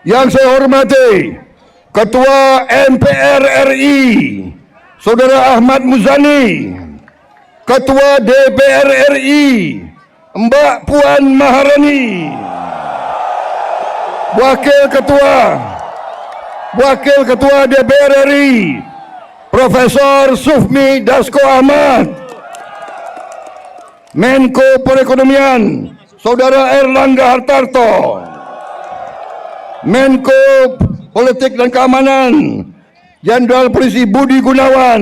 Yang saya hormati Ketua MPR RI Saudara Ahmad Muzani, Ketua DPR RI Mbak Puan Maharani, Wakil Ketua DPR RI Profesor Sufmi Dasko Ahmad, Menko Perekonomian Saudara Erlangga Hartarto, Menko Politik dan Keamanan Jenderal Polisi Budi Gunawan,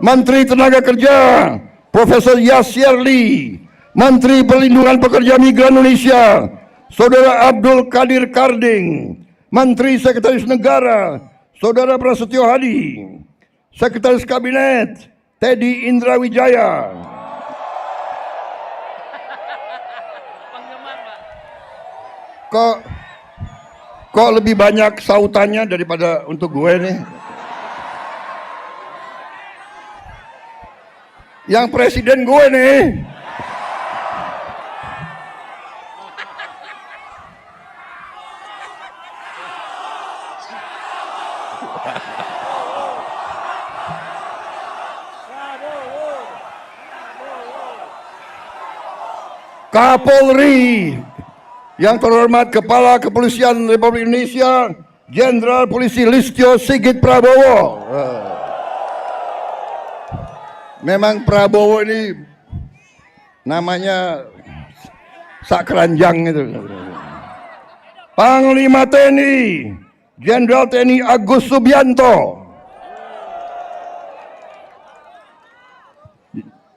Menteri Tenaga Kerja Profesor Yasirli, Menteri Perlindungan Pekerja Migran Indonesia Saudara Abdul Qadir Karding, Menteri Sekretaris Negara Saudara Prasetyo Hadi, Sekretaris Kabinet Teddy Indra Wijaya, Kok lebih banyak sautannya daripada untuk gue nih? Yang presiden gue nih. Kapolri yang terhormat Kepala Kepolisian Republik Indonesia Jenderal Polisi Listio Sigit Prabowo. Memang Prabowo ini namanya sak keranjang itu. Panglima TNI Jenderal TNI Agus Subianto.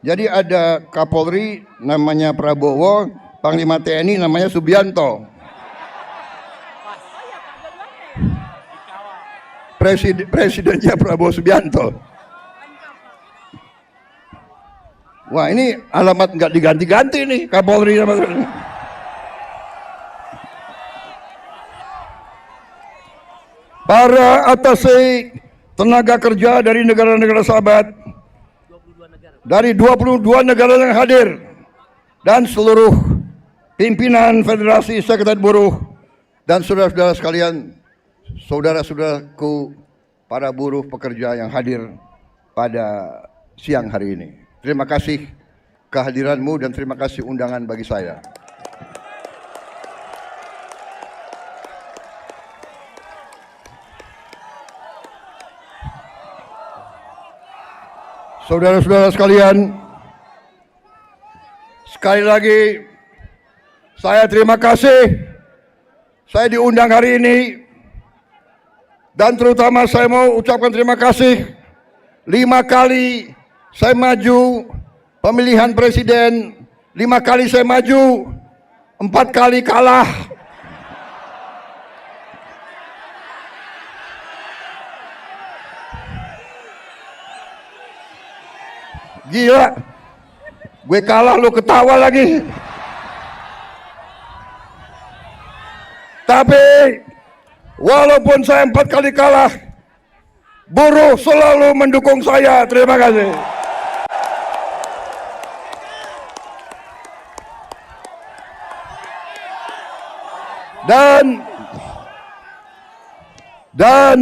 Jadi ada Kapolri namanya Prabowo, Panglima TNI namanya Subianto. Presidennya Prabowo Subianto. Wah, ini alamat nggak diganti-ganti nih Kapolri. Para atase tenaga kerja dari negara-negara sahabat, dari 22 negara yang hadir, dan seluruh pimpinan Federasi Sekretariat Buruh dan saudara-saudara sekalian, saudara-saudaraku para buruh pekerja yang hadir pada siang hari ini. Terima kasih kehadiranmu dan terima kasih undangan bagi saya. Saudara-saudara sekalian, sekali lagi saya terima kasih saya diundang hari ini, dan terutama saya mau ucapkan terima kasih 5 kali saya maju pemilihan presiden, 5 kali saya maju, 4 kali kalah. Gila, gue kalah lu ketawa lagi. Tapi walaupun saya 4 kali kalah, buruh selalu mendukung saya. Terima kasih. Dan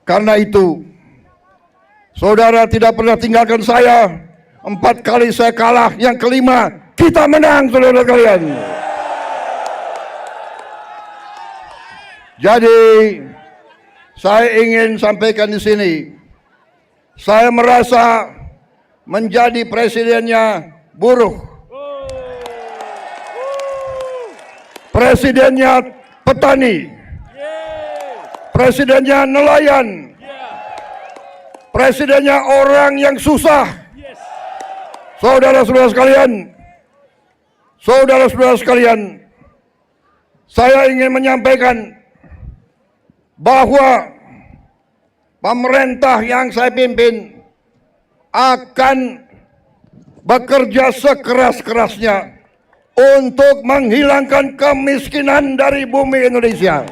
karena itu, saudara tidak pernah tinggalkan saya. 4 kali saya kalah, yang kelima kita menang, saudara kalian. Jadi saya ingin sampaikan di sini, saya merasa menjadi presidennya buruh, presidennya petani, presidennya nelayan, presidennya orang yang susah. Saudara-saudara sekalian, saya ingin menyampaikan bahwa pemerintah yang saya pimpin akan bekerja sekeras-kerasnya untuk menghilangkan kemiskinan dari bumi Indonesia.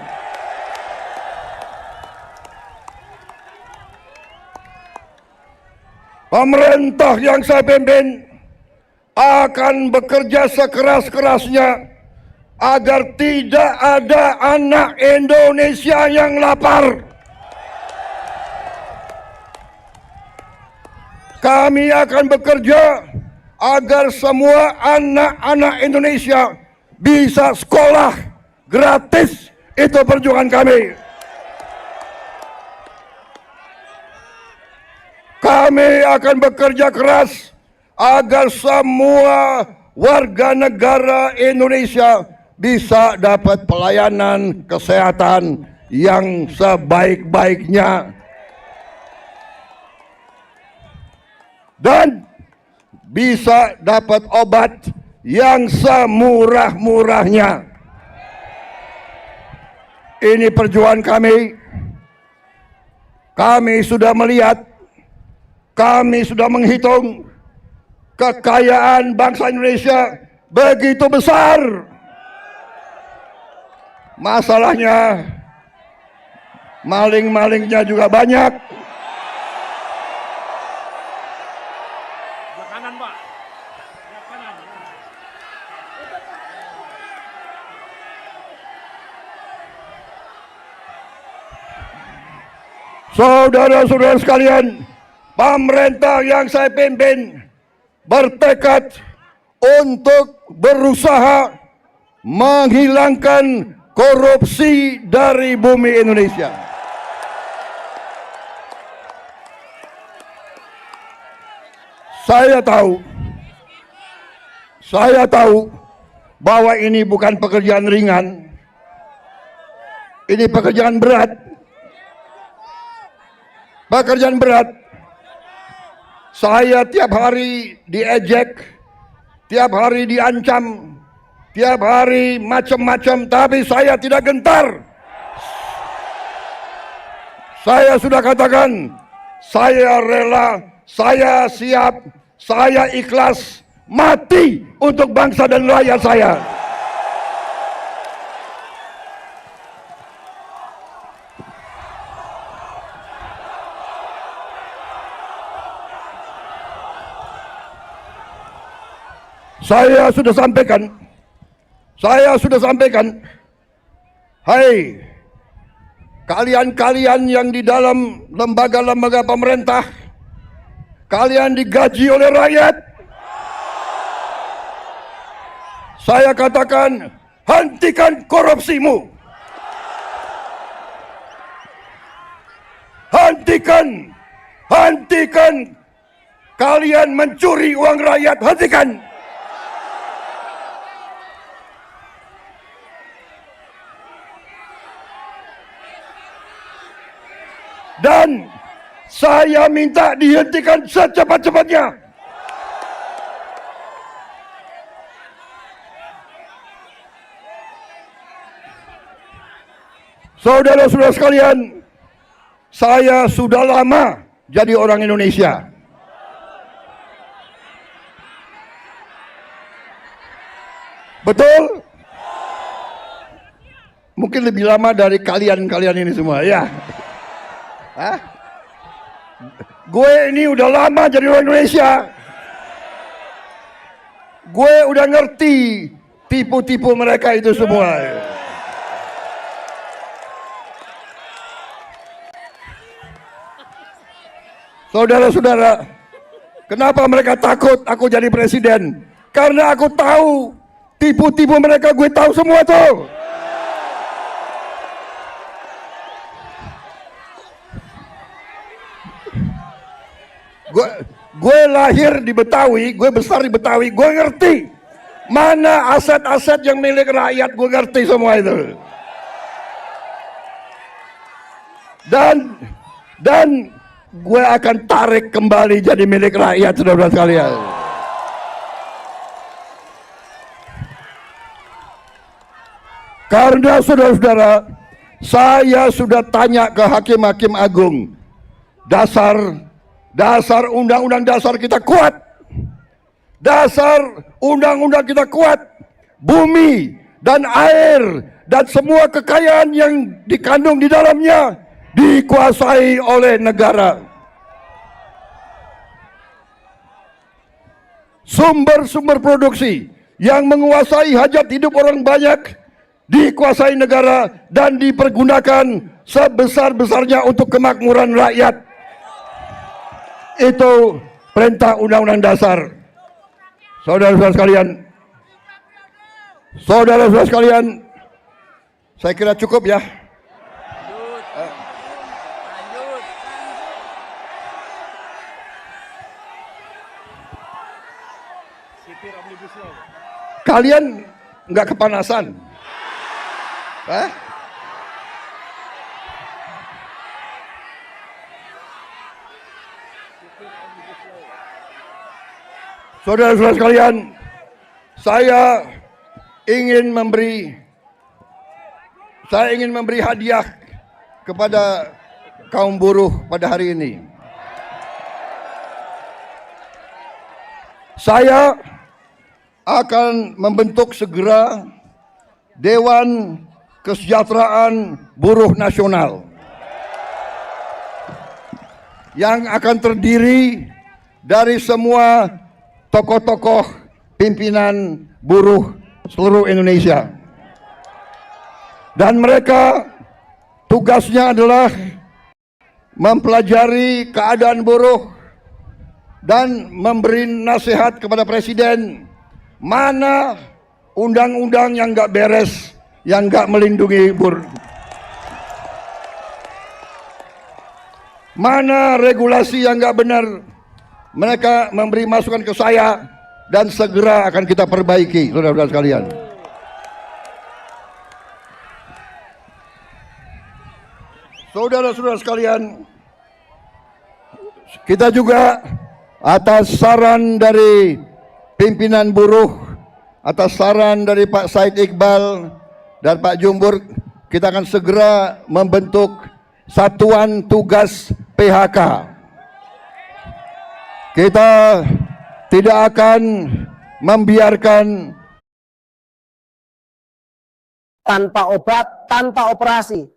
Pemerintah yang saya pimpin akan bekerja sekeras-kerasnya agar tidak ada anak Indonesia yang lapar. Kami akan bekerja agar semua anak-anak Indonesia bisa sekolah gratis. Itu perjuangan kami. Kami akan bekerja keras agar semua warga negara Indonesia bisa dapat pelayanan kesehatan yang sebaik-baiknya dan bisa dapat obat yang semurah-murahnya. Ini perjuangan kami. Kami sudah melihat, kami sudah menghitung kekayaan bangsa Indonesia begitu besar. Masalahnya maling-malingnya juga banyak. Kanan, Pak. Kanan. Saudara-saudara sekalian, pemerintah yang saya pimpin bertekad untuk berusaha menghilangkan korupsi dari bumi Indonesia. Saya tahu bahwa ini bukan pekerjaan ringan. Ini pekerjaan berat. Pekerjaan berat. Saya tiap hari diejek, tiap hari diancam, tiap hari macam-macam, tapi saya tidak gentar. Saya sudah katakan, saya rela, saya siap, saya ikhlas mati untuk bangsa dan rakyat saya. Saya sudah sampaikan, hai kalian-kalian yang di dalam lembaga-lembaga pemerintah, kalian digaji oleh rakyat. Saya katakan, hentikan korupsimu. Hentikan kalian mencuri uang rakyat, hentikan. Dan saya minta dihentikan secepat-cepatnya. Saudara-saudara sekalian, saya sudah lama jadi orang Indonesia. Betul? Mungkin lebih lama dari kalian-kalian ini semua, ya. Hah? Gue ini udah lama jadi orang Indonesia. Gue udah ngerti tipu-tipu mereka itu semua. Saudara-saudara, kenapa mereka takut aku jadi presiden? Karena aku tahu tipu-tipu mereka, gue tahu semua tuh. Gue lahir di Betawi, gue besar di Betawi, gue ngerti mana aset-aset yang milik rakyat, gue ngerti semua itu. Dan gue akan tarik kembali jadi milik rakyat, saudara-saudara sekalian. Karena saudara-saudara, saya sudah tanya ke hakim-hakim agung, Dasar undang-undang dasar kita kuat. Dasar undang-undang kita kuat. Bumi dan air dan semua kekayaan yang dikandung di dalamnya dikuasai oleh negara. Sumber-sumber produksi yang menguasai hajat hidup orang banyak dikuasai negara dan dipergunakan sebesar-besarnya untuk kemakmuran rakyat. Itu perintah Undang-Undang Dasar. Saudara-saudara sekalian, saya kira cukup ya. Sipir Omnibus Law. Kalian nggak kepanasan? Hah? Saudara-saudara sekalian, saya ingin memberi hadiah kepada kaum buruh pada hari ini. Saya akan membentuk segera Dewan Kesejahteraan Buruh Nasional yang akan terdiri dari semua tokoh-tokoh pimpinan buruh seluruh Indonesia. Dan mereka tugasnya adalah mempelajari keadaan buruh dan memberi nasihat kepada Presiden mana undang-undang yang nggak beres, yang nggak melindungi buruh, mana regulasi yang nggak benar. Mereka memberi masukan ke saya dan segera akan kita perbaiki, saudara-saudara sekalian. Saudara-saudara sekalian, kita juga atas saran dari pimpinan buruh, atas saran dari Pak Said Iqbal dan Pak Jumbur, kita akan segera membentuk Satuan Tugas PHK. Kita tidak akan membiarkan tanpa obat, tanpa operasi,